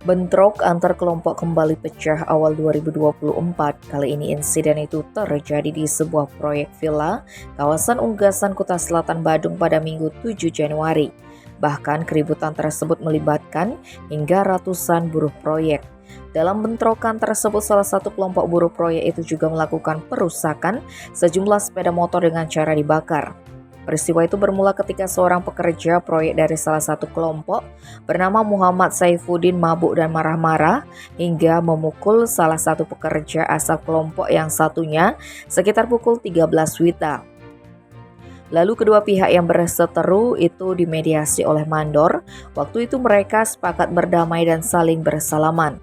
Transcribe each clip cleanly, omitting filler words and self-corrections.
Bentrok antar kelompok kembali pecah awal 2024. Kali ini insiden itu terjadi di sebuah proyek villa kawasan Unggasan Kuta Selatan Badung pada Minggu 7 Januari. Bahkan keributan tersebut melibatkan hingga ratusan buruh proyek. Dalam bentrokan tersebut, salah satu kelompok buruh proyek itu juga melakukan perusakan sejumlah sepeda motor dengan cara dibakar. Peristiwa itu bermula ketika seorang pekerja proyek dari salah satu kelompok bernama Muhammad Saifuddin mabuk dan marah-marah hingga memukul salah satu pekerja asal kelompok yang satunya sekitar pukul 13 WITA. Lalu kedua pihak yang berseteru itu dimediasi oleh mandor. Waktu itu mereka sepakat berdamai dan saling bersalaman.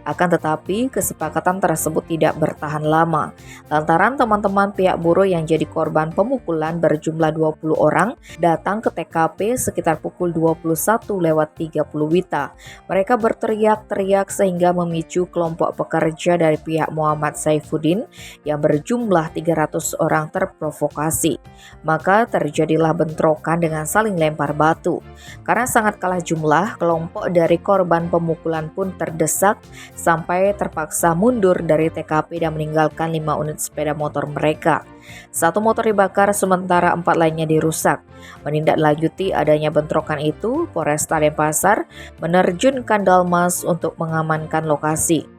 Akan tetapi, kesepakatan tersebut tidak bertahan lama, lantaran teman-teman pihak buruh yang jadi korban pemukulan berjumlah 20 orang datang ke TKP sekitar pukul 21:30 WITA. Mereka berteriak-teriak sehingga memicu kelompok pekerja dari pihak Muhammad Saifuddin yang berjumlah 300 orang terprovokasi. Maka terjadilah bentrokan dengan saling lempar batu. Karena sangat kalah jumlah, kelompok dari korban pemukulan pun terdesak sampai terpaksa mundur dari TKP dan meninggalkan 5 unit sepeda motor mereka. 1 motor dibakar sementara 4 lainnya dirusak. Menindaklanjuti adanya bentrokan itu, Polresta Denpasar menerjunkan Dalmas untuk mengamankan lokasi.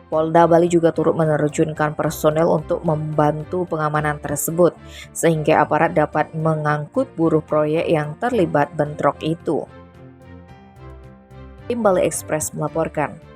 Polda Bali juga turut menerjunkan personel untuk membantu pengamanan tersebut, sehingga aparat dapat mengangkut buruh proyek yang terlibat bentrok itu. Tim Bali Express melaporkan.